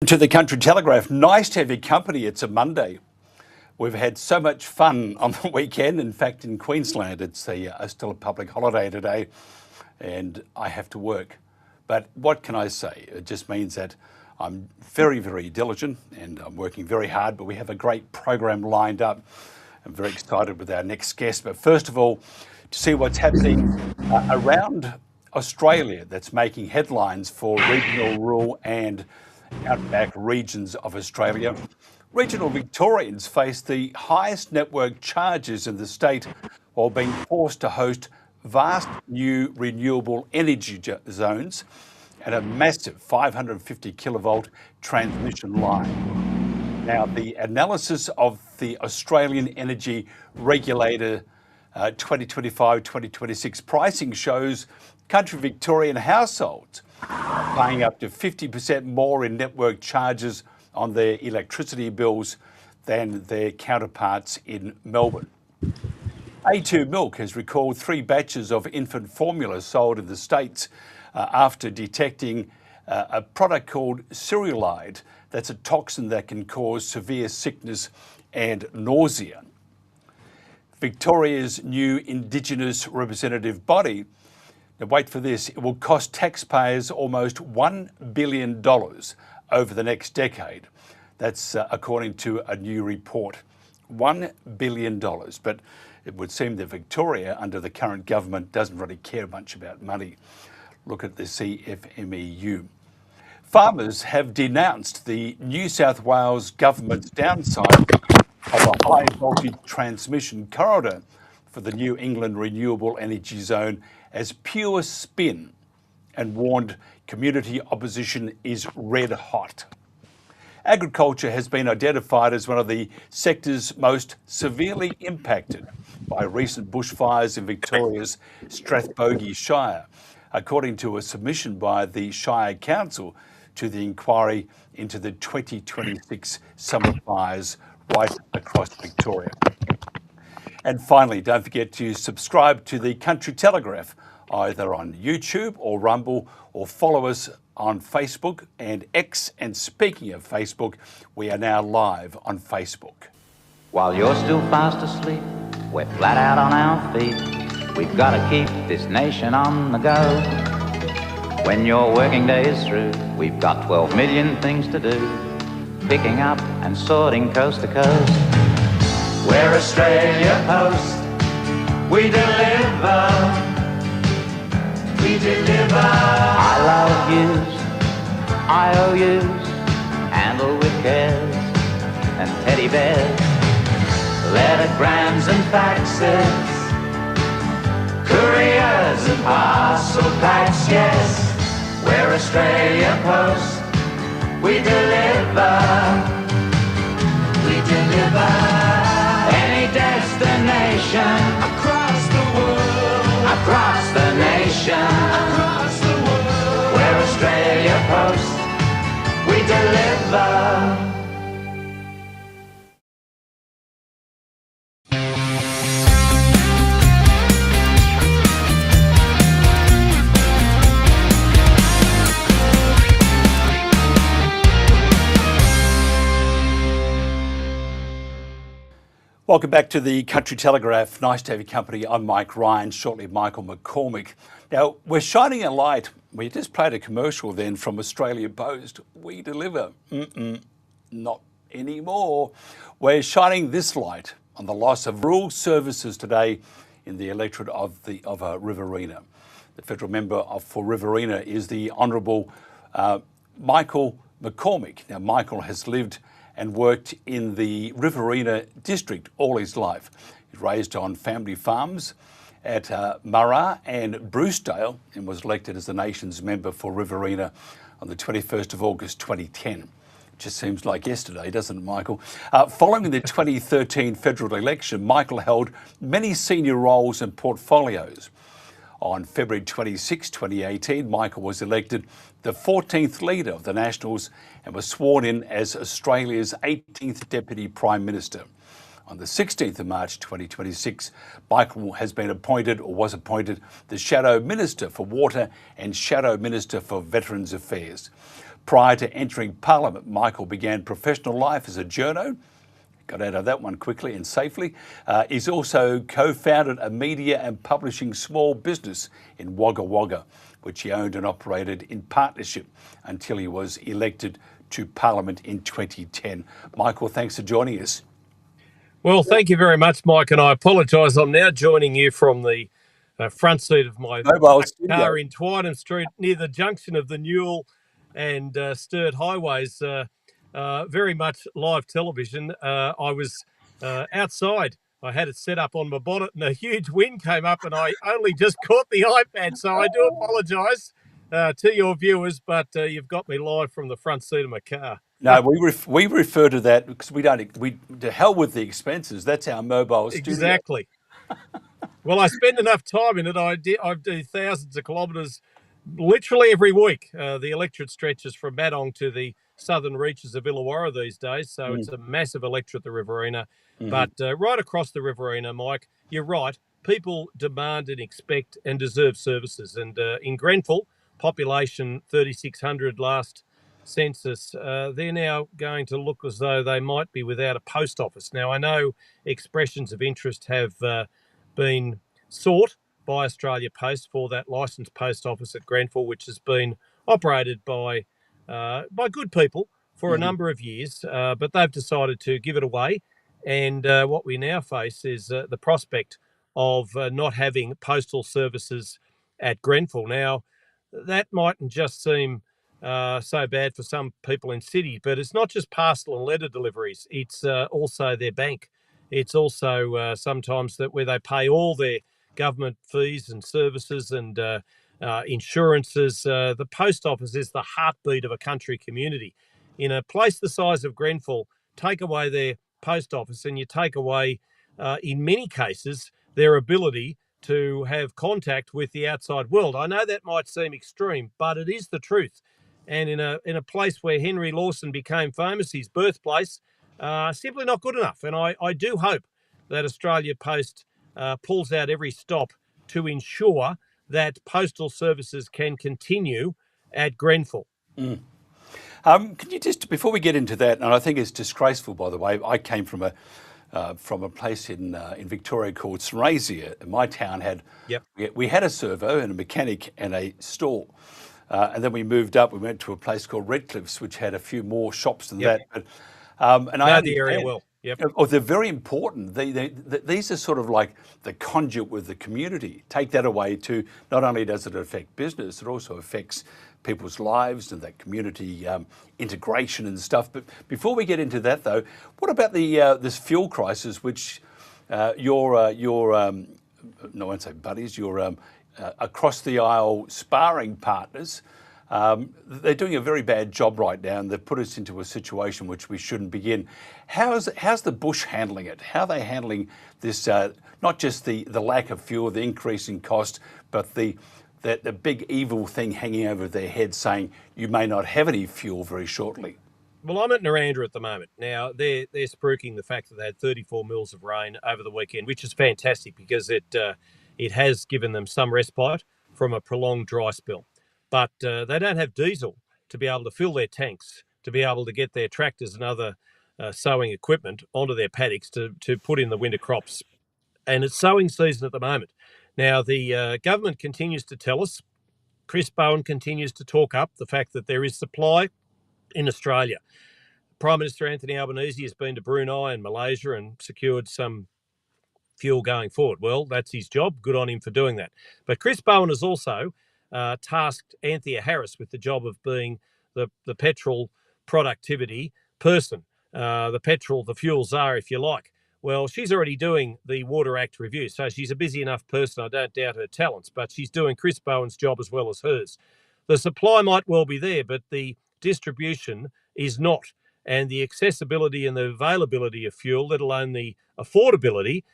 To the Country Telegraph, nice to have your company. It's a Monday. We've had so much fun on the weekend. In fact, in Queensland, it's still a public holiday today and I have to work. But what can I say? It just means that I'm very, very diligent and I'm working very hard, but we have a great program lined up. I'm very excited with our next guest. But first of all, to see what's happening around Australia that's making headlines for regional, rural and outback regions of Australia. Regional Victorians face the highest network charges in the state while being forced to host vast new renewable energy zones and a massive 550 kilovolt transmission line. Now, the analysis of the Australian Energy Regulator 2025-2026 pricing shows country Victorian households paying up to 50% more in network charges on their electricity bills than their counterparts in Melbourne. A2 Milk has recalled 3 batches of infant formula sold in the States after detecting a product called cereulide. That's a toxin that can cause severe sickness and nausea. Victoria's new Indigenous representative body, now wait for this, it will cost taxpayers almost $1 billion over the next decade. That's according to a new report. $1 billion. But it would seem that Victoria, under the current government, doesn't really care much about money. Look at the CFMEU. Farmers have denounced the New South Wales government's downside of a high voltage transmission corridor for the New England Renewable Energy Zone as pure spin and warned community opposition is red hot. Agriculture has been identified as one of the sectors most severely impacted by recent bushfires in Victoria's Strathbogie Shire, according to a submission by the Shire Council to the inquiry into the 2026 summer fires right across Victoria. And finally, don't forget to subscribe to the Country Telegraph, either on YouTube or Rumble, or follow us on Facebook and X. And speaking of Facebook, we are now live on Facebook. While you're still fast asleep, we're flat out on our feet. We've got to keep this nation on the go. When your working day is through, we've got 12 million things to do, picking up and sorting coast to coast. We're Australia Post. We deliver. We deliver. I love yous, IOUs, handle with cares and teddy bears, lettergrams and faxes, couriers and parcel packs. Yes, we're Australia Post. We deliver. We deliver. Any destination across the world, across the nation, across the world. We're Australia Post. We deliver. Welcome back to the Country Telegraph. Nice to have your company. I'm Mike Ryan, shortly Michael McCormack. Now, we're shining a light. We just played a commercial then from Australia Post. We deliver. Not anymore. We're shining this light on the loss of rural services today in the electorate of Riverina. The federal member for Riverina is the Honourable Michael McCormack. Now, Michael has lived and worked in the Riverina district all his life. He's raised on family farms at Marrar and Brucedale and was elected as the nation's member for Riverina on the 21st of August 2010. It just seems like yesterday, doesn't it, Michael? Following the 2013 federal election, Michael held many senior roles and portfolios. On February 26, 2018, Michael was elected the 14th leader of the Nationals and was sworn in as Australia's 18th Deputy Prime Minister. On the 16th of March 2026, Michael has been appointed, or was appointed, the Shadow Minister for Water and Shadow Minister for Veterans Affairs. Prior to entering Parliament, Michael began professional life as a journo. Got out of that one quickly and safely. He's also co-founded a media and publishing small business in Wagga Wagga, which he owned and operated in partnership until he was elected to Parliament in 2010. Michael, thanks for joining us. Well, thank you very much, Mike, and I apologise. I'm now joining you from the front seat of my Mobile car in Twynham Street near the junction of the Newell and Sturt highways. Very much live television. I was outside. I had it set up on my bonnet and a huge wind came up and I only just caught the iPad. So I do apologise to your viewers, but you've got me live from the front seat of my car. No, we refer to that because to hell with the expenses. That's our mobile studio. Exactly. Well, I spend enough time in it. I do thousands of kilometres literally every week. The electorate stretches from Madong to the southern reaches of Illawarra these days. So it's a massive electorate, the Riverina. But right across the Riverina, Mike, you're right. People demand and expect and deserve services. And in Grenfell, population 3,600 last census, they're now going to look as though they might be without a post office. Now, I know expressions of interest have been sought by Australia Post for that licensed post office at Grenfell, which has been operated by good people for a number of years, but they've decided to give it away. And what we now face is the prospect of not having postal services at Grenfell. Now, that mightn't just seem so bad for some people in city, but it's not just parcel and letter deliveries. It's also their bank. It's also sometimes that where they pay all their government fees and services and insurances. The post office is the heartbeat of a country community. In a place the size of Grenfell, take away their post office and you take away, in many cases, their ability to have contact with the outside world. I know that might seem extreme, but it is the truth. And in a place where Henry Lawson became famous, his birthplace, simply not good enough. And I do hope that Australia Post pulls out every stop to ensure that postal services can continue at Grenfell. Can you just, before we get into that, and I think it's disgraceful, by the way, I came from a place in Victoria called Sunraysia. My town had, we had a servo and a mechanic and a store. And then we moved up, we went to a place called Redcliffs, which had a few more shops than that. But, and I know the area well. Oh, they're very important. These are sort of like the conduit with the community. Take that away too. Not only does it affect business, it also affects people's lives and that community integration and stuff. But before we get into that, though, what about this fuel crisis, which your no, I won't say buddies, your across the aisle sparring partners. They're doing a very bad job right now, and they've put us into a situation which we shouldn't be in. How's the Bush handling it? How are they handling this? Not just the lack of fuel, the increase in cost, but the big evil thing hanging over their head, saying you may not have any fuel very shortly. Well, I'm at Narrandera at the moment. Now they're spruiking the fact that they had 34 mils of rain over the weekend, which is fantastic because it has given them some respite from a prolonged dry spell. But they don't have diesel to be able to fill their tanks, to be able to get their tractors and other sowing equipment onto their paddocks to put in the winter crops. And it's sowing season at the moment. Now, the government continues to tell us, Chris Bowen continues to talk up the fact that there is supply in Australia. Prime Minister Anthony Albanese has been to Brunei and Malaysia and secured some fuel going forward. Well, that's his job. Good on him for doing that. But Chris Bowen has also tasked Anthea Harris with the job of being the petrol productivity person, the fuel czar, if you like. Well, she's already doing the Water Act review, so she's a busy enough person. I don't doubt her talents, but she's doing Chris Bowen's job as well as hers. The supply might well be there, but the distribution is not. And the accessibility and the availability of fuel, let alone the affordability,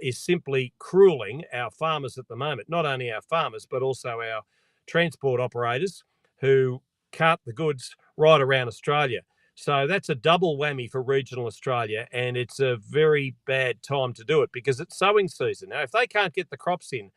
is simply cruelling our farmers at the moment. Not only our farmers, but also our transport operators who cart the goods right around Australia. So that's a double whammy for regional Australia, and it's a very bad time to do it because it's sowing season. Now, if they can't get the crops in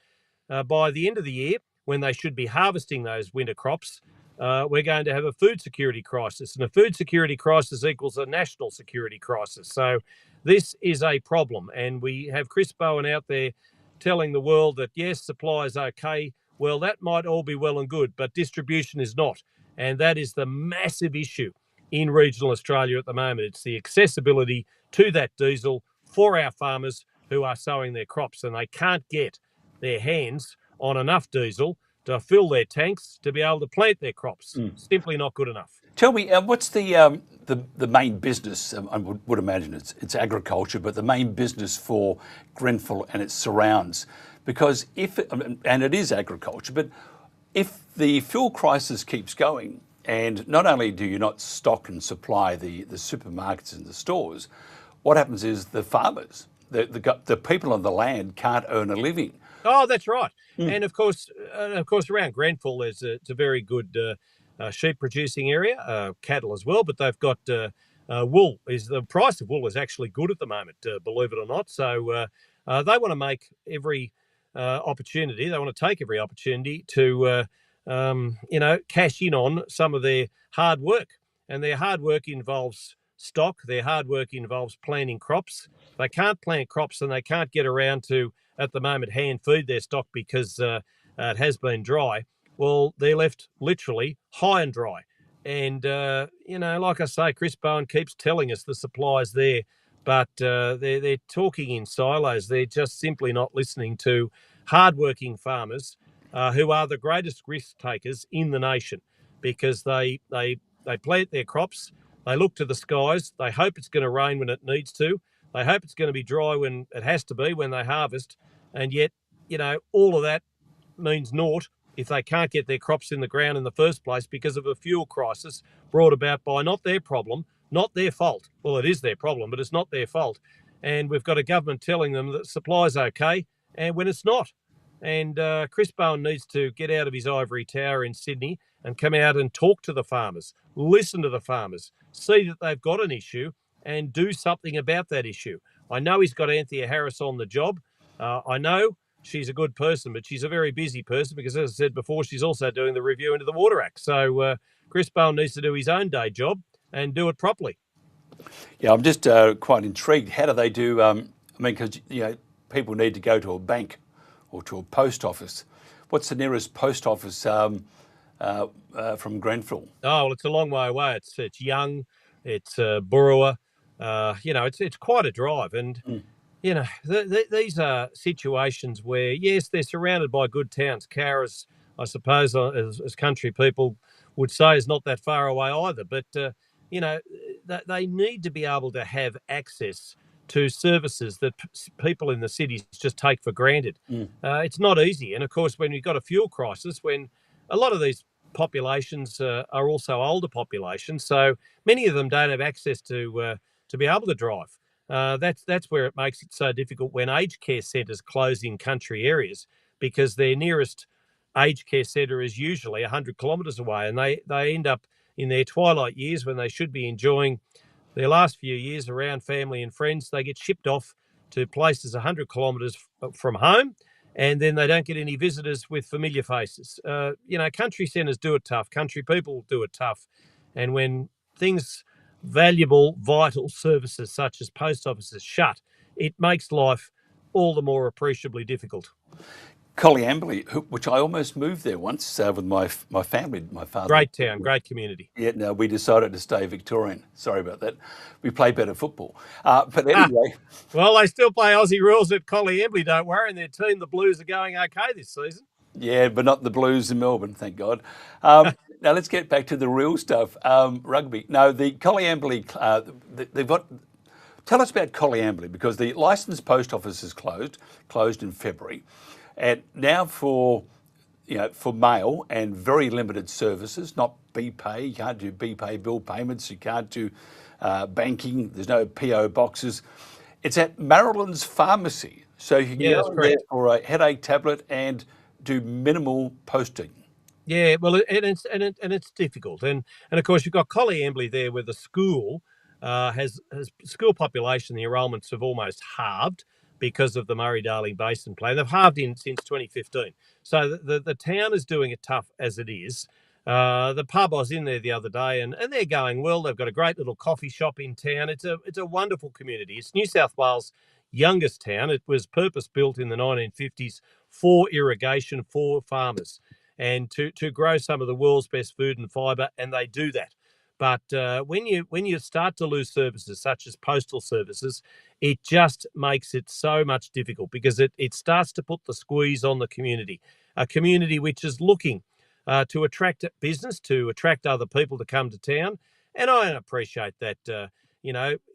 by the end of the year, when they should be harvesting those winter crops, we're going to have a food security crisis, and a food security crisis equals a national security crisis. So this is a problem, and we have Chris Bowen out there telling the world that, yes, supply is okay. Well, that might all be well and good, but distribution is not. And that is the massive issue in regional Australia at the moment. It's the accessibility to that diesel for our farmers who are sowing their crops, and they can't get their hands on enough diesel to fill their tanks to be able to plant their crops. Simply not good enough. Tell me, what's the main business? I would imagine it's agriculture, but the main business for Grenfell and its surrounds, because and it is agriculture, but if the fuel crisis keeps going, and not only do you not stock and supply the supermarkets and the stores, what happens is the farmers, the people on the land can't earn a living. Oh, that's right. And of course, around Grenfell, it's a very good sheep producing area, cattle as well. But they've got wool. The price of wool is actually good at the moment, believe it or not. So they want to make every opportunity. They want to take every opportunity to cash in on some of their hard work. And their hard work involves stock. Their hard work involves planting crops. They can't plant crops, and they can't get around to, at the moment, hand feed their stock because it has been dry. Well, they're left literally high and dry. And, like I say, Chris Bowen keeps telling us the supply's there, but they're talking in silos. They're just simply not listening to hardworking farmers who are the greatest risk takers in the nation, because they plant their crops, they look to the skies, they hope it's going to rain when it needs to, they hope it's going to be dry when it has to be, when they harvest, and yet, all of that means naught if they can't get their crops in the ground in the first place because of a fuel crisis brought about by not their problem, not their fault. Well, it is their problem, but it's not their fault. And we've got a government telling them that supply's okay, and when it's not. And Chris Bowen needs to get out of his ivory tower in Sydney and come out and talk to the farmers, listen to the farmers, see that they've got an issue and do something about that issue. I know he's got Anthea Harris on the job. I know she's a good person, but she's a very busy person because, as I said before, she's also doing the review into the Water Act. So Chris Bowen needs to do his own day job and do it properly. Yeah, I'm just quite intrigued. How do they do? Because people need to go to a bank or to a post office. What's the nearest post office from Grenfell? Oh, well, it's a long way away. It's Young, it's Burrawa. It's quite a drive, and these are situations where, yes, they're surrounded by good towns. Cowra, I suppose, as country people would say, is not that far away either. But they need to be able to have access to services that people in the cities just take for granted. It's not easy. And of course, when you've got a fuel crisis, when a lot of these populations are also older populations, so many of them don't have access to be able to drive. That's where it makes it so difficult when aged care centres close in country areas, because their nearest aged care centre is usually 100 kilometres away, and they end up in their twilight years, when they should be enjoying their last few years around family and friends, they get shipped off to places 100 kilometres from home, and then they don't get any visitors with familiar faces. Country centres do it tough. Country people do it tough. And when things, valuable, vital services such as post offices shut, it makes life all the more appreciably difficult. Coleambally, which I almost moved there once with my family, my father. Great town, great community. Yeah, no, we decided to stay Victorian. Sorry about that. We play better football. But anyway. Well, they still play Aussie rules at Coleambally, don't worry, and their team, the Blues, are going okay this season. Yeah, but not the Blues in Melbourne, thank God. Now let's get back to the real stuff. Rugby. No, the Coleambally, they've got... Tell us about Coleambally, because the licensed post office is closed in February. And now for mail and very limited services, not BPay, you can't do BPay bill payments, you can't do banking, there's no PO boxes. It's at Maryland's Pharmacy, so you can go there for a headache tablet and do minimal posting. Yeah, well, it's difficult, and of course you've got Coleambally there, where the school has school population, the enrolments have almost halved because of the Murray-Darling Basin Plan. They've halved since 2015. So the town is doing it tough as it is. The pub, I was in there the other day, and they're going well. They've got a great little coffee shop in town. It's a wonderful community. It's New South Wales' youngest town. It was purpose built in the 1950s for irrigation for farmers and to grow some of the world's best food and fibre, and they do that. But when you start to lose services such as postal services, it just makes it so much difficult because it starts to put the squeeze on the community, a community which is looking to attract business, to attract other people to come to town. And I appreciate that,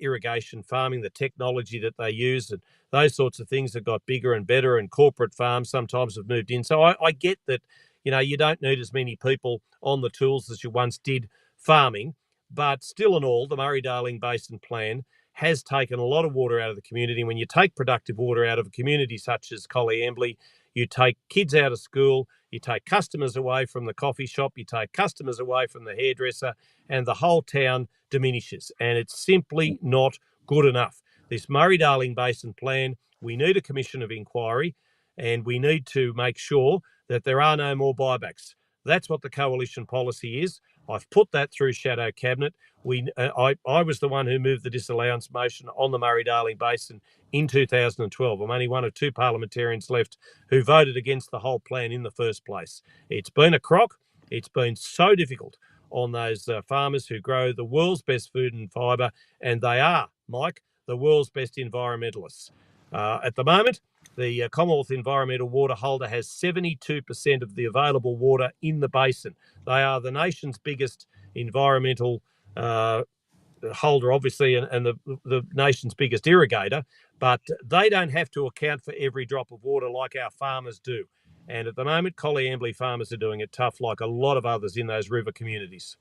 irrigation farming, the technology that they use and those sorts of things have got bigger and better, and corporate farms sometimes have moved in. So I get that, you don't need as many people on the tools as you once did farming, but still in all, the Murray-Darling Basin Plan has taken a lot of water out of the community. And when you take productive water out of a community such as Colliambly, you take kids out of school, you take customers away from the coffee shop, you take customers away from the hairdresser, and the whole town diminishes. And it's simply not good enough. This Murray-Darling Basin Plan, we need a commission of inquiry, and we need to make sure that there are no more buybacks. That's what the coalition policy is. I've put that through shadow cabinet. I was the one who moved the disallowance motion on the Murray-Darling Basin in 2012. I'm only one of two parliamentarians left who voted against the whole plan in the first place. It's been a crock. It's been so difficult on those farmers who grow the world's best food and fibre, and they are, Mike, the world's best environmentalists. At the moment, the Commonwealth Environmental Water Holder has 72% of the available water in the basin. They are the nation's biggest environmental holder, obviously, and the nation's biggest irrigator, but they don't have to account for every drop of water like our farmers do. And at the moment, Colliambly farmers are doing it tough like a lot of others in those river communities.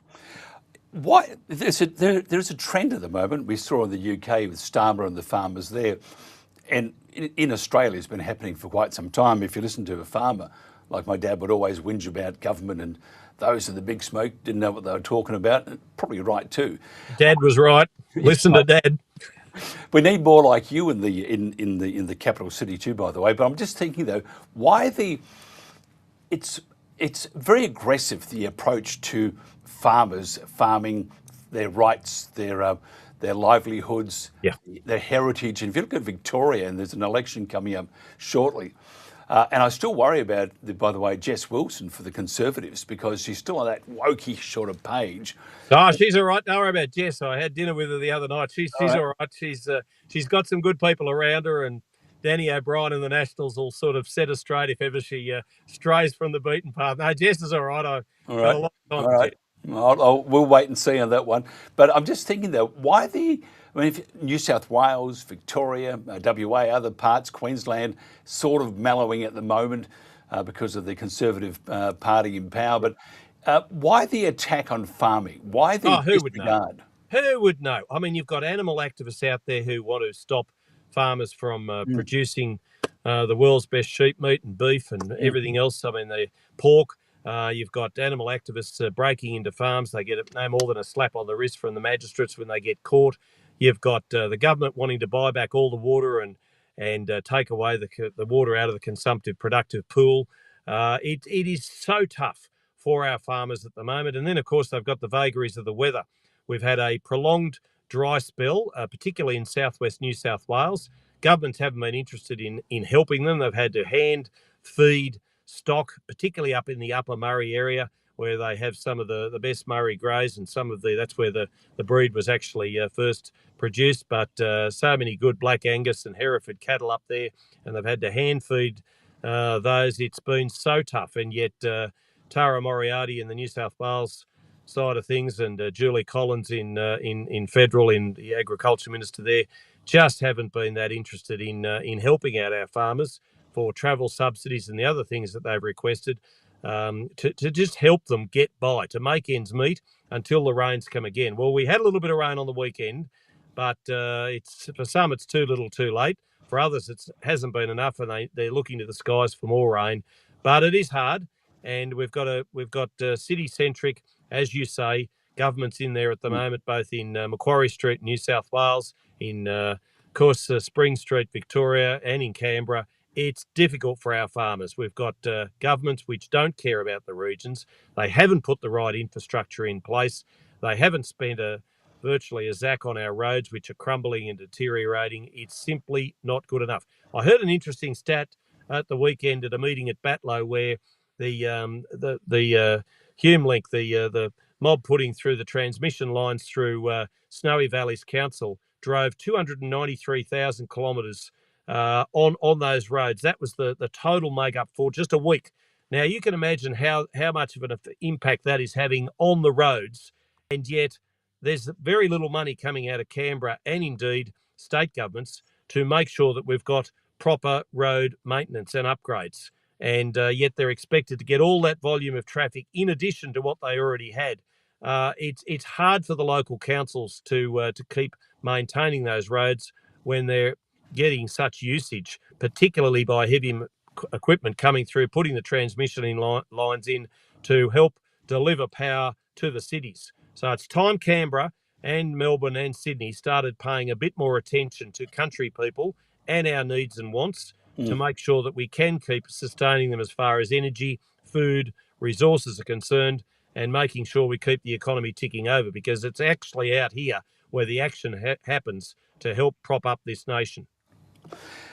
Why there's a trend at the moment. We saw in the UK with Starmer and the farmers there, and in Australia it's been happening for quite some time. If you listen to a farmer, like my dad would always whinge about government and those in the big smoke didn't know what they were talking about. And probably right too. Dad was right. Listen to Dad. We need more like you in the capital city too, by the way. But I'm just thinking though, why it's very aggressive, the approach to farmers farming their rights, their livelihoods, their heritage. And if you look at Victoria, and there's an election coming up shortly, and I still worry about, by the way, Jess Wilson for the Conservatives, because she's still on that wokey sort of page. Oh, she's all right. Don't worry about Jess. I had dinner with her the other night. She's all right. She's got some good people around her, and Danny O'Brien and the Nationals will sort of set her straight if ever she strays from the beaten path. No, Jess is all right. All right. We'll wait and see on that one. But I'm just thinking, though, if New South Wales, Victoria, WA, other parts, Queensland, sort of mellowing at the moment because of the Conservative Party in power. But why the attack on farming? Why the disregard? Who would know? I mean, you've got animal activists out there who want to stop farmers from producing the world's best sheep meat and beef and everything else. I mean, the pork. You've got animal activists breaking into farms. They get no more than a slap on the wrist from the magistrates when they get caught. You've got the government wanting to buy back all the water and take away the water out of the consumptive productive pool. It is so tough for our farmers at the moment. And then, of course, they've got the vagaries of the weather. We've had a prolonged dry spell, particularly in southwest New South Wales. Governments haven't been interested in helping them. They've had to hand feed stock, particularly up in the upper Murray area, where they have some of the best Murray greys, and that's where the breed was actually first produced. But so many good Black Angus and Hereford cattle up there, and they've had to hand feed those. It's been so tough, and yet Tara Moriarty in the New South Wales side of things, and Julie Collins in federal, in the agriculture minister there, just haven't been that interested in helping out our farmers for travel subsidies and the other things that they've requested to just help them get by, to make ends meet until the rains come again. Well, we had a little bit of rain on the weekend, but for some it's too little too late. For others it hasn't been enough, and they're looking to the skies for more rain. But it is hard, and we've got city-centric, as you say, governments in there at the moment, both in Macquarie Street, New South Wales, in, of course, Spring Street, Victoria, and in Canberra, it's difficult for our farmers. We've got governments which don't care about the regions. They haven't put the right infrastructure in place. They haven't spent virtually a zack on our roads, which are crumbling and deteriorating. It's simply not good enough. I heard an interesting stat at the weekend at a meeting at Batlow where the Hume Link, the mob putting through the transmission lines through Snowy Valleys Council, drove 293,000 kilometres on those roads. That was the total make-up for just a week. Now, you can imagine how much of an impact that is having on the roads, and yet there's very little money coming out of Canberra and indeed state governments to make sure that we've got proper road maintenance and upgrades. And yet they're expected to get all that volume of traffic in addition to what they already had. It's hard for the local councils to keep maintaining those roads when they're getting such usage, particularly by heavy equipment coming through, putting the transmission lines in to help deliver power to the cities. So it's time Canberra and Melbourne and Sydney started paying a bit more attention to country people and our needs and wants to make sure that we can keep sustaining them as far as energy, food, resources are concerned, and making sure we keep the economy ticking over, because it's actually out here where the action happens to help prop up this nation.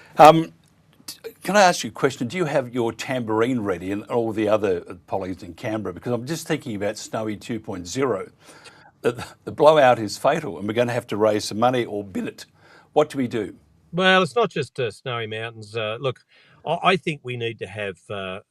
Can I ask you a question? Do you have your tambourine ready and all the other pollies in Canberra? Because I'm just thinking about Snowy 2.0. The blowout is fatal and we're going to have to raise some money or bin it. What do we do? Well, it's not just Snowy Mountains. Look, I think we need to have a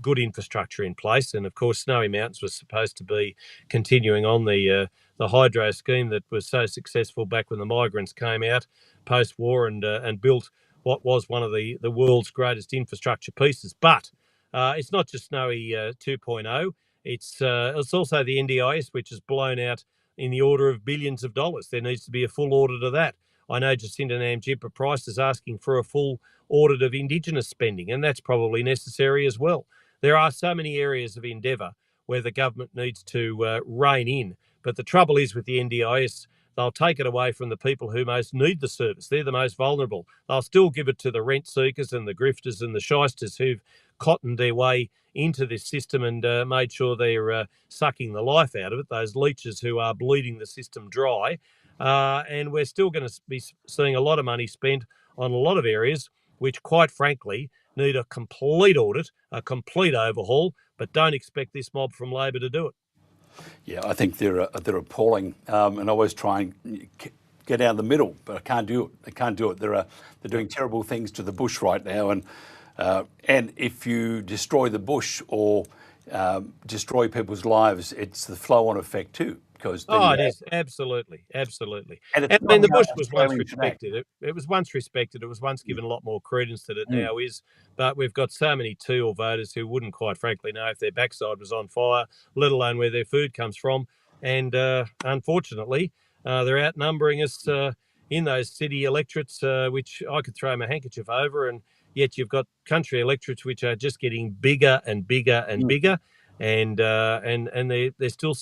good infrastructure in place. And of course, Snowy Mountains was supposed to be continuing on the hydro scheme that was so successful back when the migrants came out post-war and built what was one of the world's greatest infrastructure pieces. But it's not just Snowy 2.0. It's also the NDIS, which has blown out in the order of billions of dollars. There needs to be a full audit of that. I know Jacinta Nampijinpa-Price is asking for a full audit of Indigenous spending, and that's probably necessary as well. There are so many areas of endeavour where the government needs to rein in. But the trouble is with the NDIS, they'll take it away from the people who most need the service. They're the most vulnerable. They'll still give it to the rent seekers and the grifters and the shysters who've cottoned their way into this system and made sure they're sucking the life out of it, those leeches who are bleeding the system dry. And we're still going to be seeing a lot of money spent on a lot of areas which, quite frankly, need a complete audit, a complete overhaul, but don't expect this mob from Labor to do it. Yeah, I think they're appalling, and I always try and get down the middle, but I can't do it. They're doing terrible things to the bush right now, and if you destroy the bush or destroy people's lives, it's the flow-on effect too. Because it is absolutely. And the bush was once respected. It was once respected. It was once given a lot more credence than it now is. But we've got so many teal voters who wouldn't, quite frankly, know if their backside was on fire, let alone where their food comes from. And unfortunately, they're outnumbering us in those city electorates, which I could throw my handkerchief over. And yet you've got country electorates which are just getting bigger and bigger and bigger. And they're still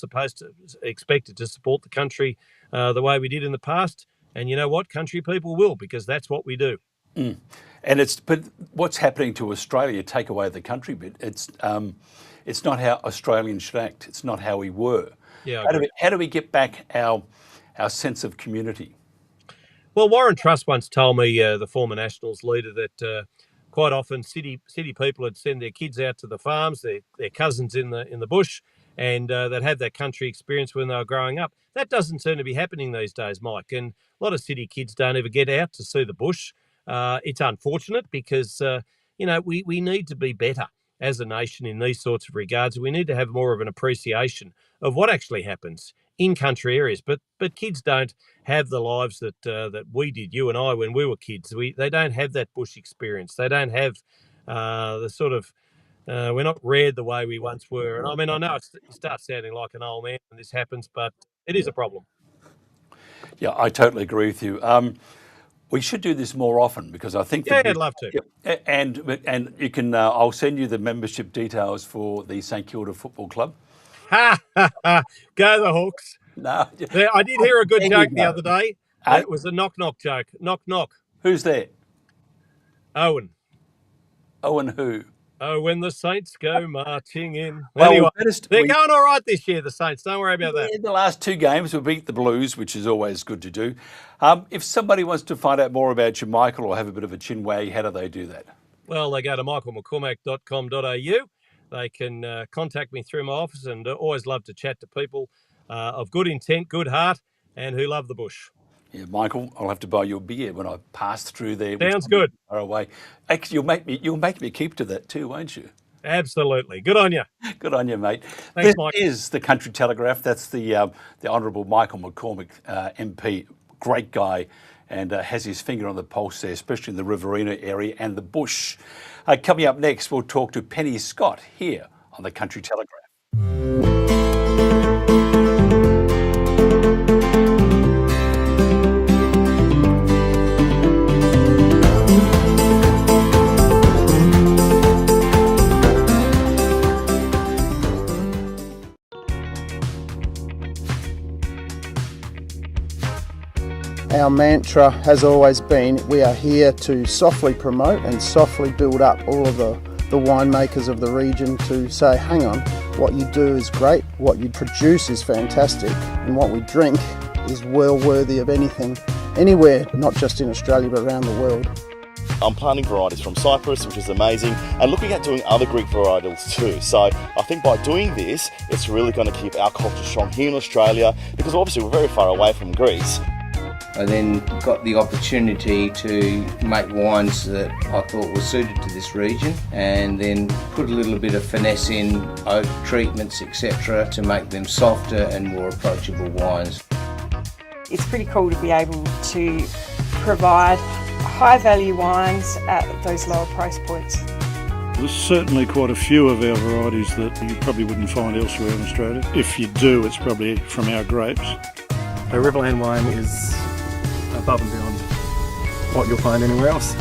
expected to support the country the way we did in the past. And you know what? Country people will, because that's what we do. But what's happening to Australia? Take away the country bit. It's not how Australians should act. It's not how we were. Yeah. How do we get back our sense of community? Well, Warren Truss once told me, the former Nationals leader, that quite often city people would send their kids out to the farms, their cousins in the bush, and they'd have that country experience when they were growing up. That doesn't seem to be happening these days, Mike, and a lot of city kids don't ever get out to see the bush. It's unfortunate because, we need to be better as a nation in these sorts of regards. We need to have more of an appreciation of what actually happens in country areas, but kids don't have the lives that we did, you and I, when we were kids. They don't have that bush experience. They don't have the sort of we're not reared the way we once were. And I mean, I know it starts sounding like an old man when this happens, but it is a problem. Yeah, I totally agree with you. We should do this more often, because I think I'd love to. Yeah, and you can. I'll send you the membership details for the St Kilda Football Club. Ha ha ha! Go the Hawks! No, I did hear a good joke the other day. It was a knock-knock joke. Knock knock. Who's there? Owen. Oh, and who? Oh, when the Saints go marching in. Well, Anyway, they're we- going all right this year, the Saints. Don't worry about that. In the last 2 games, we beat the Blues, which is always good to do. If somebody wants to find out more about you, Michael, or have a bit of a chin wag, how do they do that? Well, they go to michaelmccormack.com.au. They can contact me through my office, and always love to chat to people of good intent, good heart, and who love the bush. Yeah, Michael, I'll have to buy you a beer when I pass through there. Sounds good. Far away. Actually, you'll make me keep to that too, won't you? Absolutely. Good on you. Good on you, mate. Thanks, This Mike. is the Country Telegraph. That's the Honourable Michael McCormack MP. Great guy, and has his finger on the pulse there, especially in the Riverina area and the bush. Coming up next, we'll talk to Penny Scott here on the Country Telegraph. Our mantra has always been, we are here to softly promote and softly build up all of the winemakers of the region to say, hang on, what you do is great, what you produce is fantastic, and what we drink is well worthy of anything, anywhere, not just in Australia but around the world. I'm planting varieties from Cyprus, which is amazing, and looking at doing other Greek varietals too. So I think by doing this, it's really going to keep our culture strong here in Australia, because obviously we're very far away from Greece. I then got the opportunity to make wines that I thought were suited to this region, and then put a little bit of finesse in, oak treatments, etc., to make them softer and more approachable wines. It's pretty cool to be able to provide high value wines at those lower price points. There's certainly quite a few of our varieties that you probably wouldn't find elsewhere in Australia. If you do, it's probably from our grapes. A Riverland wine is above and beyond what you'll find anywhere else.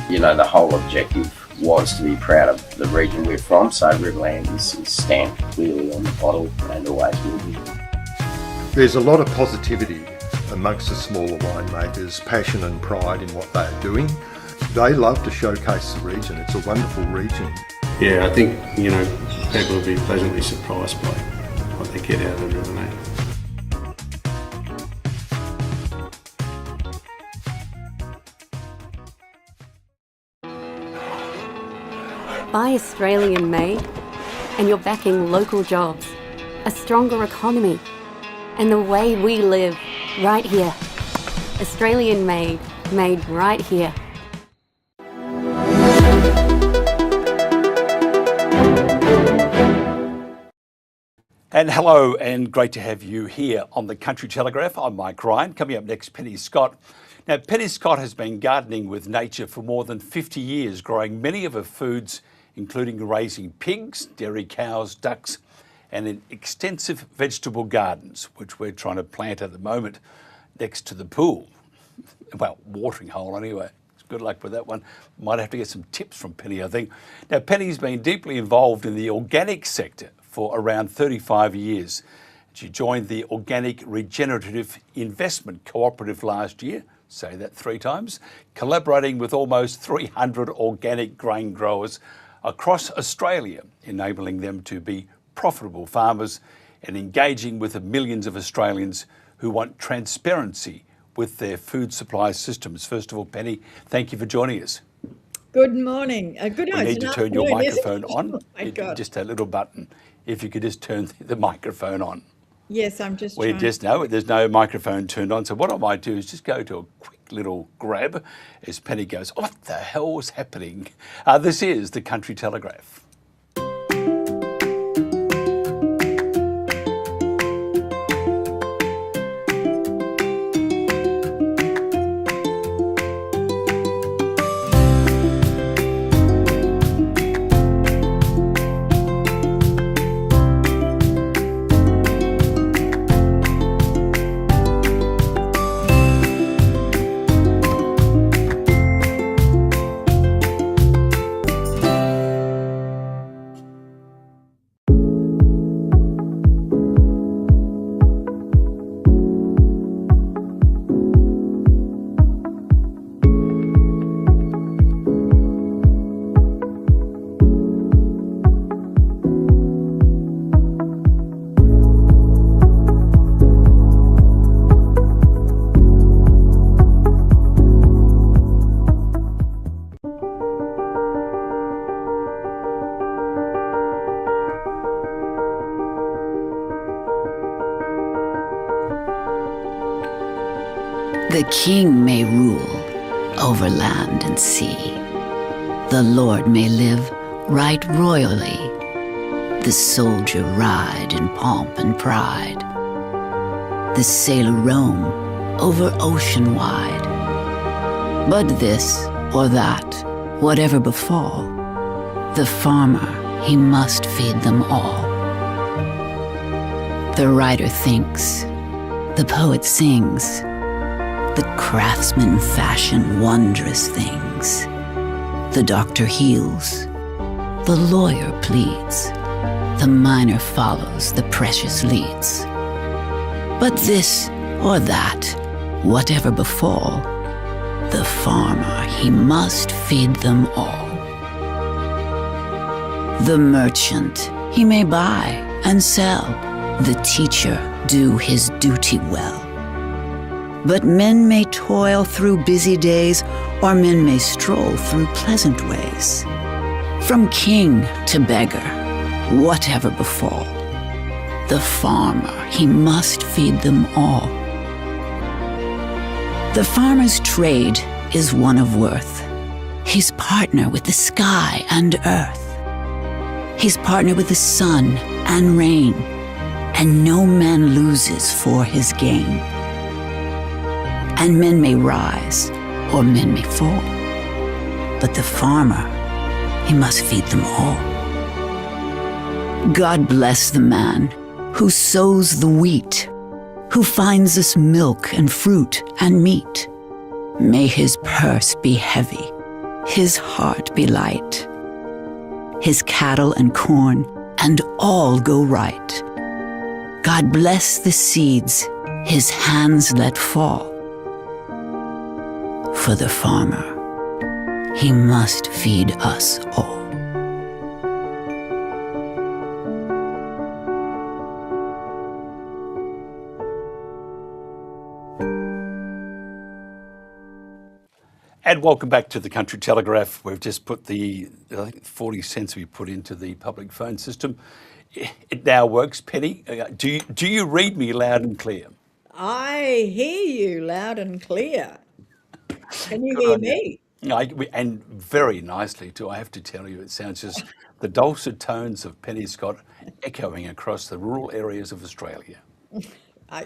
You know, the whole objective was to be proud of the region we're from, so Riverland is stamped clearly on the bottle and always will be. There's a lot of positivity amongst the smaller winemakers, passion and pride in what they're doing. They love to showcase the region. It's a wonderful region. Yeah, I think, people will be pleasantly surprised by what they get out of the Riverina. Buy Australian made, and you're backing local jobs, a stronger economy, and the way we live right here. Australian made, made right here. And hello, and great to have you here on the Country Telegraph. I'm Mike Ryan. Coming up next, Penny Scott. Now, Penny Scott has been gardening with nature for more than 50 years, growing many of her foods, including raising pigs, dairy cows, ducks, and in extensive vegetable gardens, which we're trying to plant at the moment next to the pool. Well, watering hole anyway. Good luck with that one. Might have to get some tips from Penny, I think. Now, Penny's been deeply involved in the organic sector for around 35 years. She joined the Organic Regenerative Investment Cooperative last year, say that 3 times, collaborating with almost 300 organic grain growers across Australia, enabling them to be profitable farmers and engaging with the millions of Australians who want transparency with their food supply systems. First of all, Penny, thank you for joining us. Good morning. Good We need to turn your microphone on. Oh my God. Just a little button. If you could just turn the microphone on. Yes, I'm just We trying. just know there's no microphone turned on. So what I might do is just go to a quick little grab as Penny goes, what the hell was happening? This is the Country Telegraph. The king may rule over land and sea. The lord may live right royally. The soldier ride in pomp and pride. The sailor roam over ocean wide. But this or that, whatever befall, the farmer, he must feed them all. The writer thinks, the poet sings, the craftsman fashion wondrous things. The doctor heals, the lawyer pleads, the miner follows the precious leads. But this or that, whatever befall, the farmer, he must feed them all. The merchant, he may buy and sell. The teacher do his duty well. But men may toil through busy days, or men may stroll through pleasant ways. From king to beggar, whatever befall, the farmer, he must feed them all. The farmer's trade is one of worth. He's partner with the sky and earth. He's partner with the sun and rain, and no man loses for his gain. And men may rise, or men may fall, but the farmer, he must feed them all. God bless the man who sows the wheat, who finds us milk and fruit and meat. May his purse be heavy, his heart be light, his cattle and corn and all go right. God bless the seeds his hands let fall. For the farmer, he must feed us all. And welcome back to the Country Telegraph. We've just put the, I think, 40 cents we put into the public phone system. It now works. Penny, do you read me loud and clear? I hear you loud and clear. Can you Good hear on you. me? And very nicely too, I have to tell you. It sounds just the dulcet tones of Penny Scott echoing across the rural areas of Australia.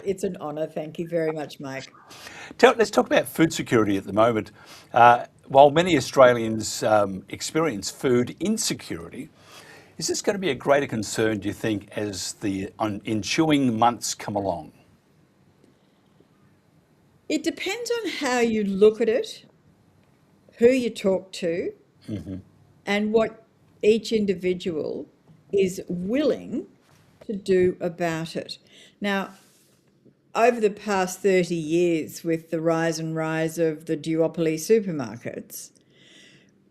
It's an honour. Thank you very much, Mike. Let's talk about food security at the moment. While many Australians experience food insecurity, is this going to be a greater concern, do you think, as the ensuing months come along? It depends on how you look at it, who you talk to, and what each individual is willing to do about it. Now, over the past 30 years, with the rise of the duopoly supermarkets,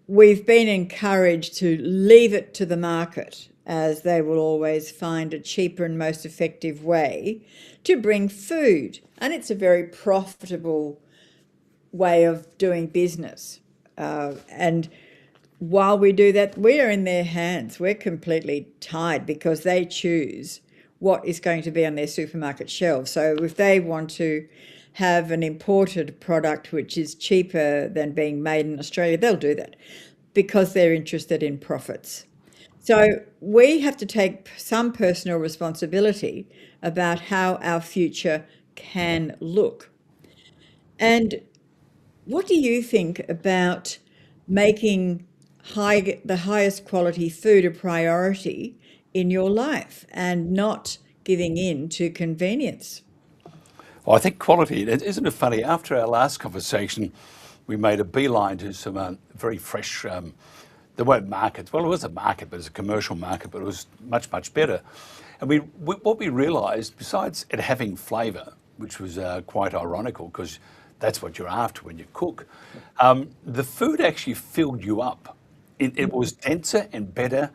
we've been encouraged to leave it to the market, as they will always find a cheaper and most effective way to bring food. And it's a very profitable way of doing business. And while we do that, we are in their hands. We're completely tied because they choose what is going to be on their supermarket shelves. So if they want to have an imported product which is cheaper than being made in Australia, they'll do that because they're interested in profits. So we have to take some personal responsibility about how our future can look. And what do you think about making the highest quality food a priority in your life and not giving in to convenience? Well, I think quality, isn't it funny? After our last conversation, we made a beeline to some very fresh, there weren't markets. Well, it was a market, but it was a commercial market, but it was much, much better. And what we realised, besides it having flavour, which was quite ironical because that's what you're after when you cook, the food actually filled you up. It was denser and better.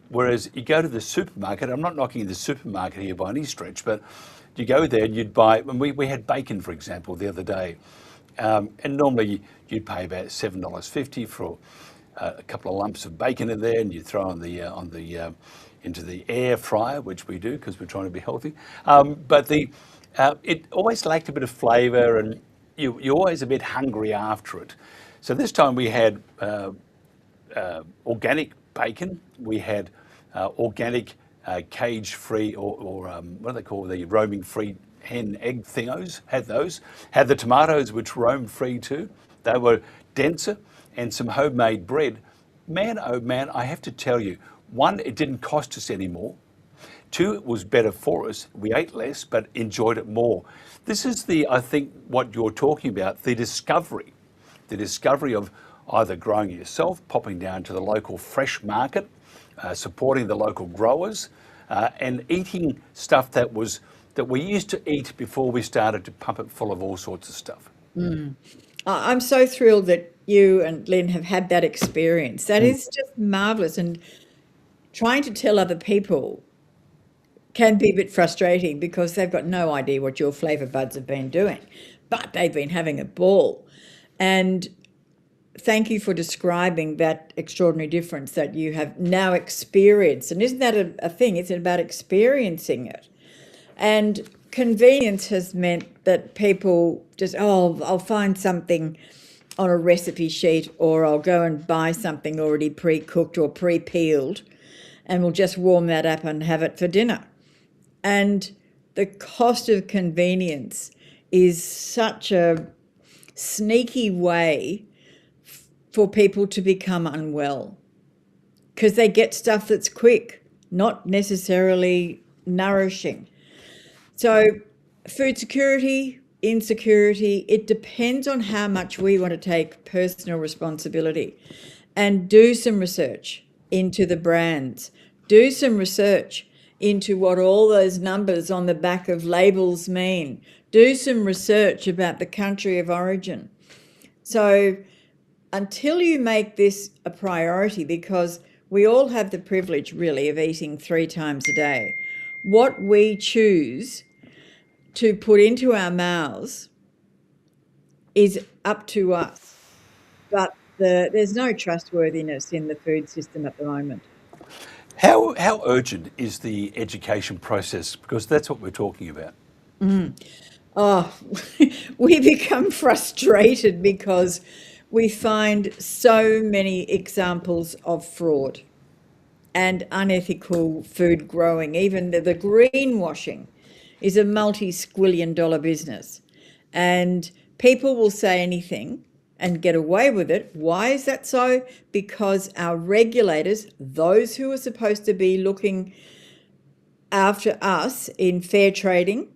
Whereas you go to the supermarket, I'm not knocking the supermarket here by any stretch, but you go there and you'd buy, and we had bacon, for example, the other day. And normally you'd pay about $7.50 for a couple of lumps of bacon in there, and you throw into the air fryer, which we do because we're trying to be healthy. But it always lacked a bit of flavour, and you're always a bit hungry after it. So this time we had organic bacon, we had organic cage-free or what do they call the roaming-free hen egg thingos, had those. Had the tomatoes which roam free too. They were denser, and some homemade bread. Man, oh man, I have to tell you, one, it didn't cost us any more. Two, it was better for us. We ate less, but enjoyed it more. This is I think, what you're talking about, the discovery of either growing yourself, popping down to the local fresh market, supporting the local growers, and eating stuff that we used to eat before we started to pump it full of all sorts of stuff. I'm so thrilled that you and Lynn have had that experience. That is just marvellous. And trying to tell other people can be a bit frustrating because they've got no idea what your flavour buds have been doing, but they've been having a ball. And thank you for describing that extraordinary difference that you have now experienced. And isn't that a thing? It's about experiencing it. And convenience has meant that people just, I'll find something on a recipe sheet, or I'll go and buy something already pre-cooked or pre-peeled, and we'll just warm that up and have it for dinner. And the cost of convenience is such a sneaky way for people to become unwell because they get stuff that's quick, not necessarily nourishing. So food security, insecurity, it depends on how much we want to take personal responsibility and do some research into the brands, do some research into what all those numbers on the back of labels mean, do some research about the country of origin. So until you make this a priority, because we all have the privilege really of eating 3 times a day, what we choose to put into our mouths is up to us. But there's no trustworthiness in the food system at the moment. How urgent is the education process? Because that's what we're talking about. We become frustrated because we find so many examples of fraud and unethical food growing. Even the greenwashing is a multi-squillion dollar business. And people will say anything and get away with it. Why is that so? Because our regulators, those who are supposed to be looking after us in fair trading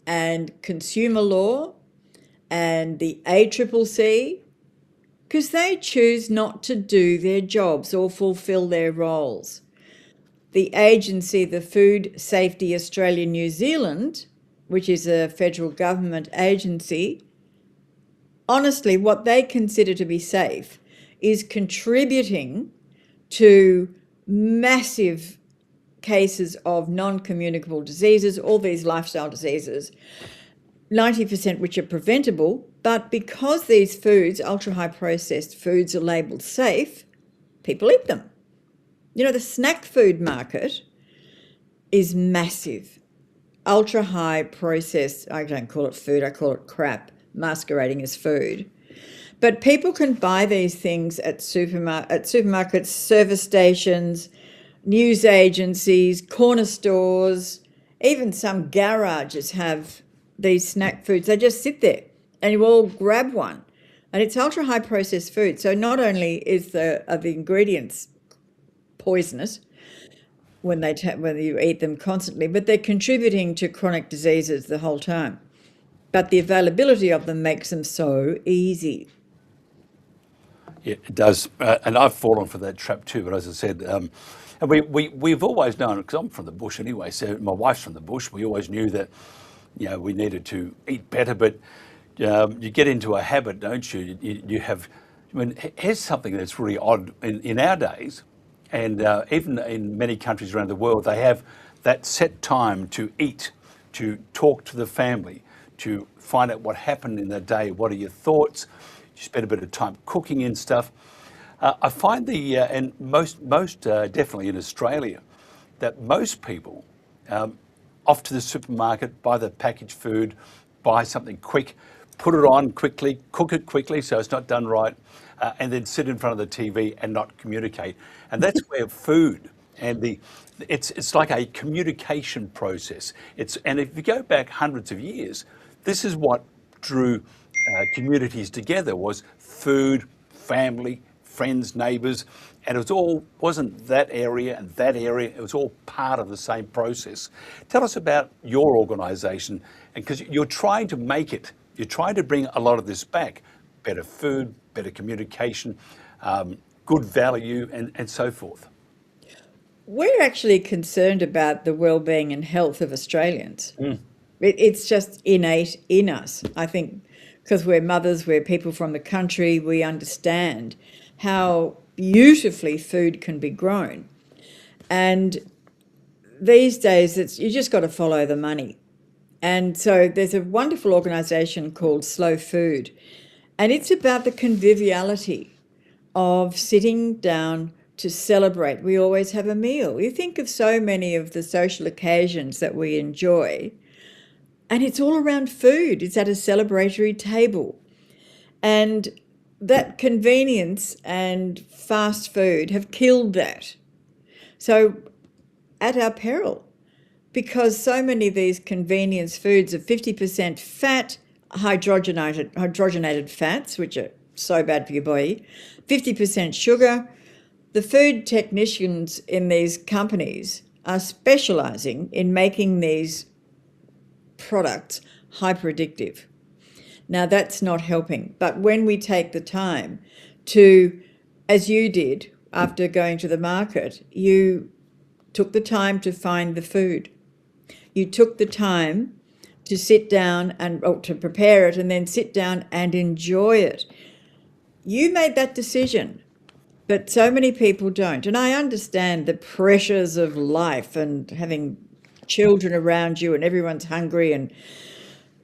and consumer law and the ACCC, because they choose not to do their jobs or fulfil their roles. The agency, the Food Safety Australia New Zealand, which is a federal government agency, honestly, what they consider to be safe is contributing to massive cases of non-communicable diseases, all these lifestyle diseases, 90% which are preventable, but because these foods, ultra-high processed foods, are labelled safe, people eat them. You know, the snack food market is massive. Ultra-high processed, I don't call it food, I call it crap, masquerading as food. But people can buy these things at supermarkets, service stations, news agencies, corner stores, even some garages have these snack foods. They just sit there and you all grab one. And it's ultra high processed food. So not only is are the ingredients poisonous when you eat them constantly, but they're contributing to chronic diseases the whole time. But the availability of them makes them so easy. Yeah, it does. And I've fallen for that trap too. But as I said, and we've always known, because I'm from the bush anyway, so my wife's from the bush, we always knew that, you know, we needed to eat better. But you get into a habit, don't you? You have, I mean, here's something that's really odd in our days, and even in many countries around the world, they have that set time to eat, to talk to the family, to find out what happened in the day. What are your thoughts? You spend a bit of time cooking and stuff. I find and most definitely in Australia, that most people off to the supermarket, buy the packaged food, buy something quick, put it on quickly, cook it quickly so it's not done right, and then sit in front of the TV and not communicate. And that's where food and it's like a communication process. And if you go back hundreds of years, this is what drew communities together, was food, family, friends, neighbours, and wasn't that area and that area, it was all part of the same process. Tell us about your organisation, because you're trying to make it, you're trying to bring a lot of this back, better food, better communication, good value and so forth. We're actually concerned about the well-being and health of Australians. It's just innate in us. I think because we're mothers, we're people from the country, we understand how beautifully food can be grown. And these days, you just got to follow the money. And so there's a wonderful organisation called Slow Food, and it's about the conviviality of sitting down to celebrate. We always have a meal. You think of so many of the social occasions that we enjoy, and it's all around food. It's at a celebratory table. And that convenience and fast food have killed that. So at our peril, because so many of these convenience foods are 50% fat, hydrogenated fats, which are so bad for your body, 50% sugar. The food technicians in these companies are specialising in making these products hyper addictive. Now that's not helping, but when we take the time to, as you did after going to the market, you took the time to find the food. You took the time to sit down and to prepare it and then sit down and enjoy it. You made that decision, but so many people don't. And I understand the pressures of life and having children around you and everyone's hungry and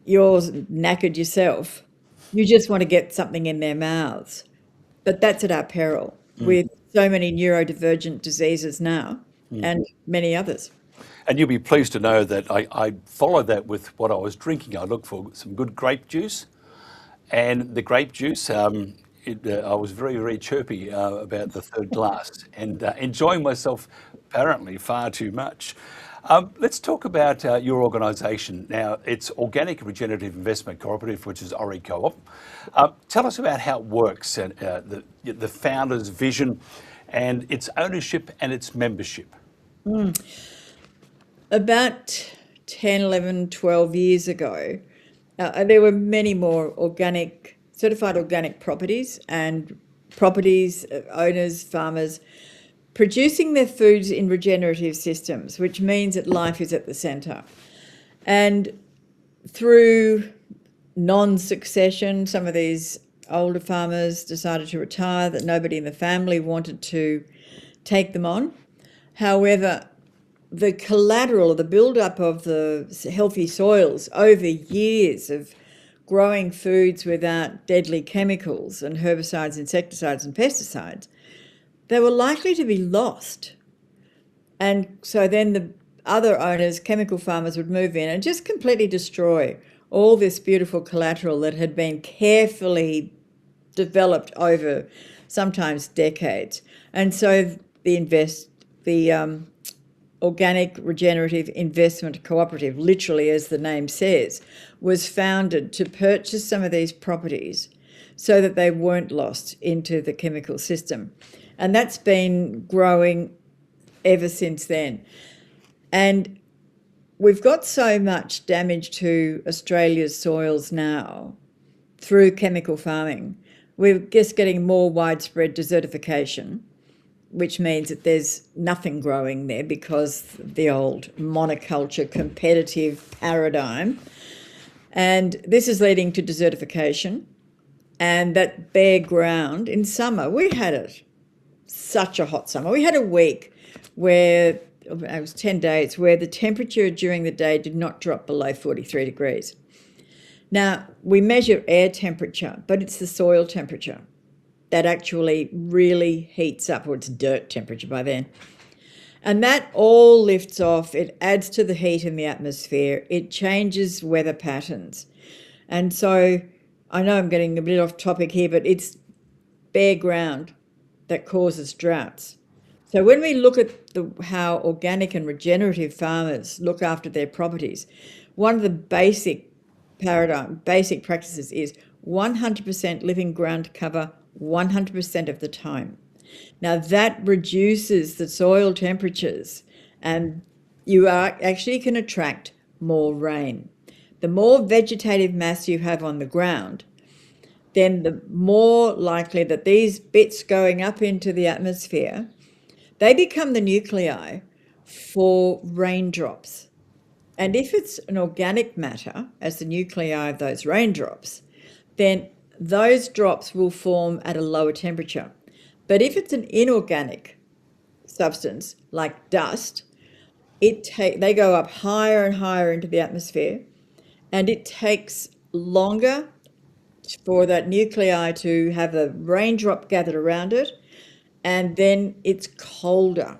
you're knackered yourself. You just want to get something in their mouths. But that's at our peril with so many neurodivergent diseases now and many others. And you'll be pleased to know that I followed that with what I was drinking. I looked for some good grape juice, and the grape juice, I was very, very chirpy about the third glass and enjoying myself apparently far too much. Let's talk about your organisation. Now, it's Organic Regenerative Investment Cooperative, which is Ori Co-op. Tell us about how it works, and the founder's vision and its ownership and its membership. About 10, 11, 12 years ago, there were many more certified organic properties and owners, farmers, producing their foods in regenerative systems, which means that life is at the centre. And through non-succession, some of these older farmers decided to retire, that nobody in the family wanted to take them on. However, the collateral, the build-up of the healthy soils over years of growing foods without deadly chemicals and herbicides, insecticides and pesticides, they were likely to be lost. And so then the other owners, chemical farmers, would move in and just completely destroy all this beautiful collateral that had been carefully developed over sometimes decades. And so the Organic Regenerative Investment Cooperative, literally as the name says, was founded to purchase some of these properties so that they weren't lost into the chemical system. And that's been growing ever since then. And we've got so much damage to Australia's soils now through chemical farming. We're just getting more widespread desertification, which means that there's nothing growing there because of the old monoculture competitive paradigm. And this is leading to desertification and that bare ground. In summer, we had such a hot summer. We had a week where, it was 10 days, where the temperature during the day did not drop below 43 degrees. Now, we measure air temperature, but it's the soil temperature that actually really heats up, or it's dirt temperature by then. And that all lifts off, it adds to the heat in the atmosphere, it changes weather patterns. And so I know I'm getting a bit off topic here, but it's bare ground that causes droughts. So when we look at how organic and regenerative farmers look after their properties, one of the basic practices is 100% living ground cover 100% of the time. Now that reduces the soil temperatures and you actually can attract more rain. The more vegetative mass you have on the ground, then the more likely that these bits going up into the atmosphere, they become the nuclei for raindrops. And if it's an organic matter, as the nuclei of those raindrops, then those drops will form at a lower temperature. But if it's an inorganic substance, like dust, they go up higher and higher into the atmosphere, and it takes longer for that nuclei to have a raindrop gathered around it, and then it's colder.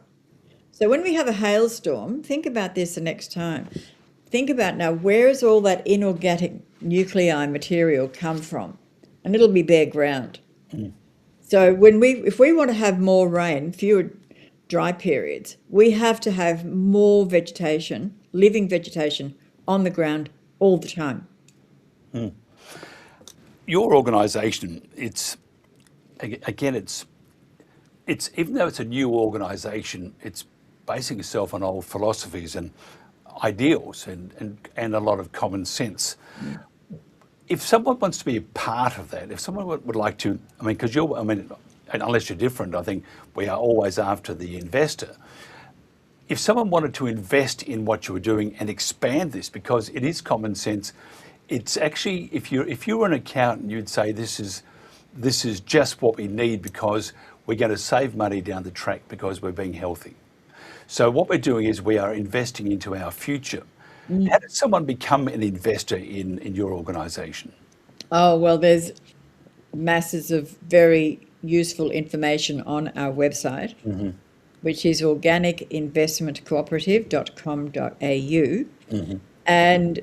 So when we have a hailstorm, think about this the next time. Think about now, where is all that inorganic nuclei material come from? And it'll be bare ground. So if we want to have more rain, fewer dry periods, we have to have more vegetation, living vegetation on the ground all the time. Your organisation, it's even though it's a new organisation, it's basing itself on old philosophies and ideals and a lot of common sense. If someone wants to be a part of that, if someone would like to, because unless you're different, I think we are always after the investor. If someone wanted to invest in what you were doing and expand this, because it is common sense, it's actually, if you were an accountant, you'd say this is just what we need because we're going to save money down the track because we're being healthy. So what we're doing is we are investing into our future. How does someone become an investor in your organisation? Oh, well, there's masses of very useful information on our website, which is organicinvestmentcooperative.com.au. And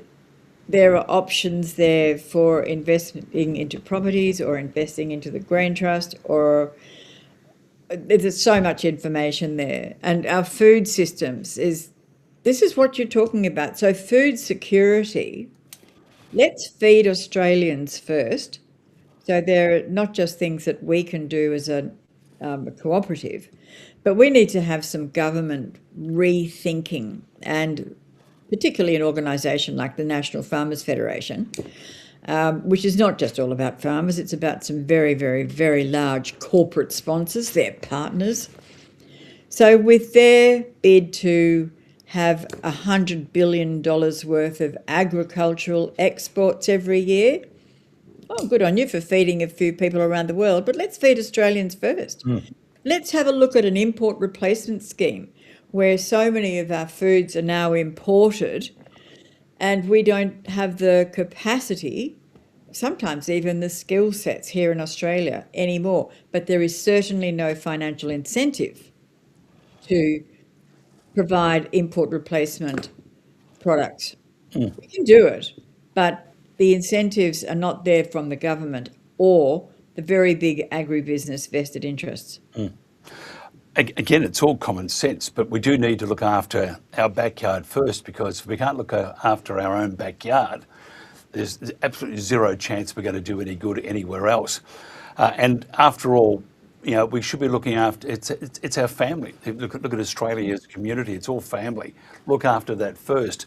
there are options there for investing into properties or investing into the grain trust, or there's so much information there. And our food systems this is what you're talking about. So food security, let's feed Australians first. So they're not just things that we can do as a cooperative, but we need to have some government rethinking, and particularly an organisation like the National Farmers Federation, which is not just all about farmers, it's about some very, very, very large corporate sponsors, their partners. So with their bid to have $100 billion worth of agricultural exports every year, oh, good on you for feeding a few people around the world, but let's feed Australians first. Let's have a look at an import replacement scheme where so many of our foods are now imported and we don't have the capacity, sometimes even the skill sets here in Australia anymore, but there is certainly no financial incentive to provide import replacement products. We can do it, but the incentives are not there from the government or the very big agribusiness vested interests. Again, it's all common sense, but we do need to look after our backyard first, because if we can't look after our own backyard, there's absolutely zero chance we're going to do any good anywhere else. And after all, we should be looking after, it's our family. Look at Australia as a community, it's all family. Look after that first.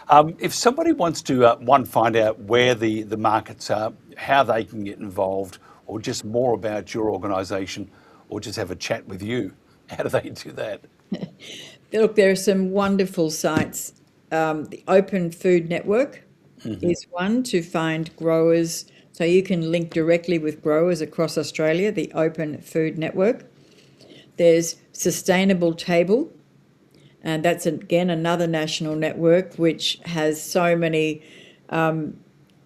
If somebody wants to, find out where the markets are, how they can get involved, or just more about your organisation, or just have a chat with you, how do they do that? Look, there are some wonderful sites. The Open Food Network is one to find growers. So you can link directly with growers across Australia, the Open Food Network. There's Sustainable Table, and that's, again, another national network which has so many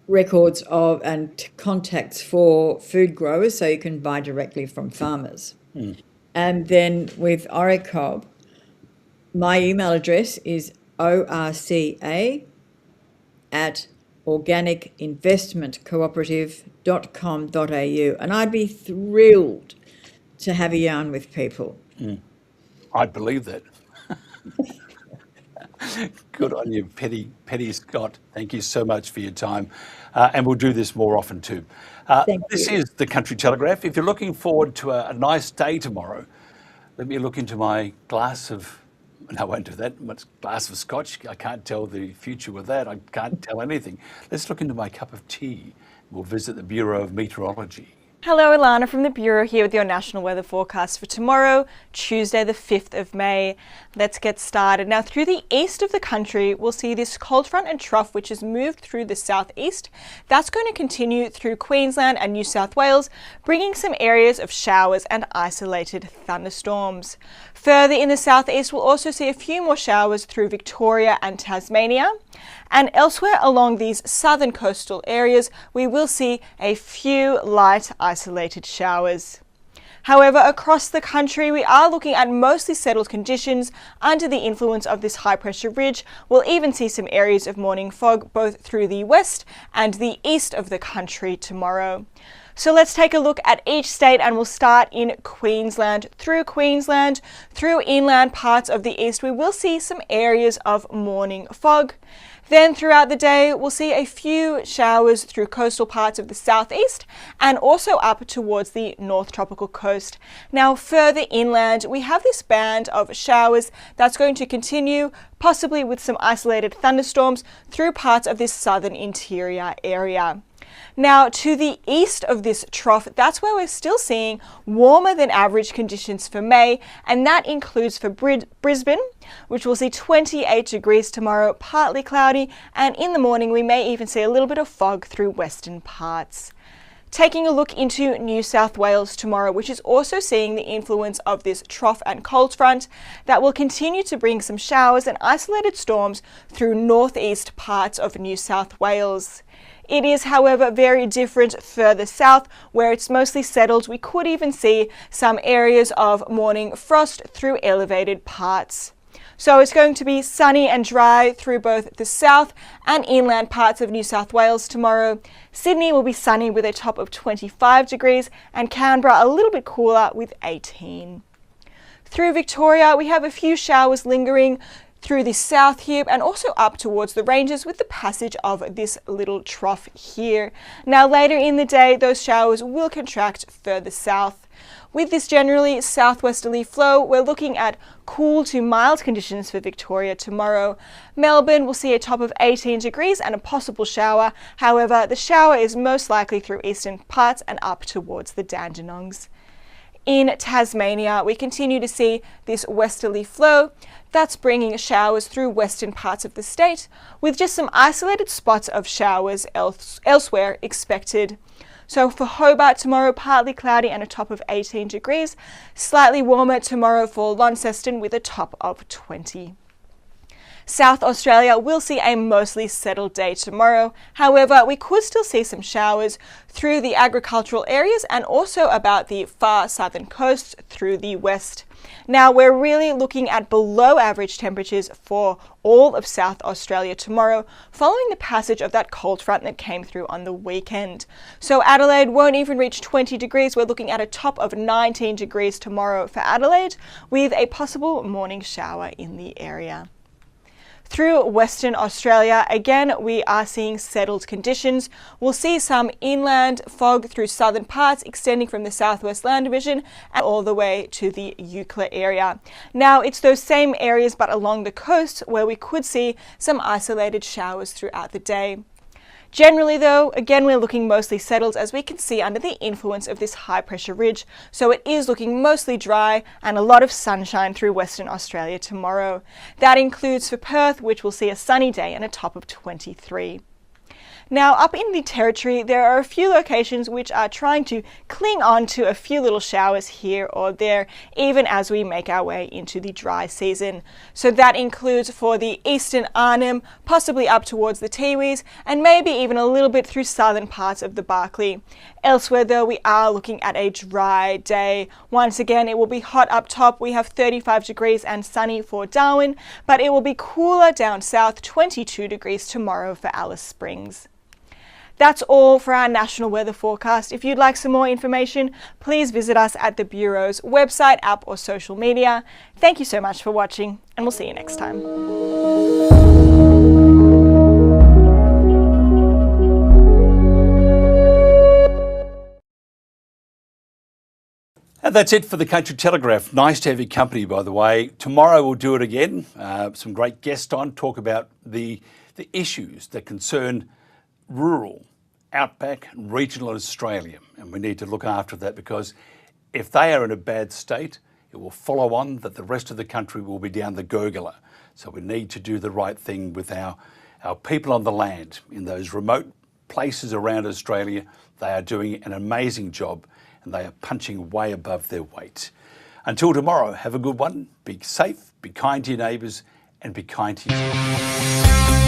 records of and contacts for food growers, so you can buy directly from farmers. And then with Oricob, my email address is orca@ organicinvestmentcooperative.com.au, and I'd be thrilled to have a yarn with people. I'd believe that. Good on you, Penny Scott. Thank you so much for your time. And we'll do this more often too. This is the Country Telegraph. If you're looking forward to a nice day tomorrow, let me look into my glass of, no, I won't do that, my glass of scotch. I can't tell the future with that. I can't tell anything. Let's look into my cup of tea. We'll visit the Bureau of Meteorology. Hello, Alana from the Bureau here with your national weather forecast for tomorrow, Tuesday the 5th of May. Let's get started. Now, through the east of the country, we'll see this cold front and trough which has moved through the southeast. That's going to continue through Queensland and New South Wales, bringing some areas of showers and isolated thunderstorms. Further in the southeast, we'll also see a few more showers through Victoria and Tasmania. And elsewhere along these southern coastal areas, we will see a few light isolated showers. However, across the country, we are looking at mostly settled conditions under the influence of this high pressure ridge. We'll even see some areas of morning fog both through the west and the east of the country tomorrow. So let's take a look at each state, and we'll start in Queensland. Through inland parts of the east, we will see some areas of morning fog. Then throughout the day, we'll see a few showers through coastal parts of the southeast and also up towards the north tropical coast. Now further inland, we have this band of showers that's going to continue, possibly with some isolated thunderstorms through parts of this southern interior area. Now to the east of this trough, that's where we're still seeing warmer than average conditions for May, and that includes for Brisbane, which will see 28 degrees tomorrow, partly cloudy, and in the morning we may even see a little bit of fog through western parts. Taking a look into New South Wales tomorrow, which is also seeing the influence of this trough and cold front that will continue to bring some showers and isolated storms through northeast parts of New South Wales. It is, however, very different further south, where it's mostly settled. We could even see some areas of morning frost through elevated parts. So it's going to be sunny and dry through both the south and inland parts of New South Wales tomorrow. Sydney will be sunny with a top of 25 degrees and Canberra a little bit cooler with 18. Through Victoria, we have a few showers lingering through the south here and also up towards the ranges with the passage of this little trough here. Now later in the day, those showers will contract further south. With this generally southwesterly flow, we're looking at cool to mild conditions for Victoria tomorrow. Melbourne will see a top of 18 degrees and a possible shower. However, the shower is most likely through eastern parts and up towards the Dandenongs. In Tasmania, we continue to see this westerly flow. That's bringing showers through western parts of the state, with just some isolated spots of showers elsewhere expected. So for Hobart tomorrow, partly cloudy and a top of 18 degrees. Slightly warmer tomorrow for Launceston with a top of 20. South Australia will see a mostly settled day tomorrow. However, we could still see some showers through the agricultural areas and also about the far southern coast through the west. Now we're really looking at below average temperatures for all of South Australia tomorrow, following the passage of that cold front that came through on the weekend. So Adelaide won't even reach 20 degrees. We're looking at a top of 19 degrees tomorrow for Adelaide, with a possible morning shower in the area. Through Western Australia, again, we are seeing settled conditions. We'll see some inland fog through southern parts, extending from the Southwest Land Division and all the way to the Eucla area. Now, it's those same areas, but along the coast, where we could see some isolated showers throughout the day. Generally though, again, we're looking mostly settled, as we can see under the influence of this high pressure ridge. So it is looking mostly dry and a lot of sunshine through Western Australia tomorrow. That includes for Perth, which will see a sunny day and a top of 23. Now, up in the Territory, there are a few locations which are trying to cling on to a few little showers here or there, even as we make our way into the dry season. So that includes for the eastern Arnhem, possibly up towards the Tiwis, and maybe even a little bit through southern parts of the Barkly. Elsewhere, though, we are looking at a dry day. Once again, it will be hot up top. We have 35 degrees and sunny for Darwin, but it will be cooler down south, 22 degrees tomorrow for Alice Springs. That's all for our national weather forecast. If you'd like some more information, please visit us at the Bureau's website, app or social media. Thank you so much for watching, and we'll see you next time. And that's it for the Country Telegraph. Nice to have your company, by the way. Tomorrow we'll do it again. Some great guests on, talk about the issues that concern rural, outback, and regional Australia. And we need to look after that, because if they are in a bad state, it will follow on that the rest of the country will be down the gurgler. So we need to do the right thing with our people on the land in those remote places around Australia. They are doing an amazing job, and they are punching way above their weight. Until tomorrow, have a good one. Be safe, be kind to your neighbours, and be kind to yourself.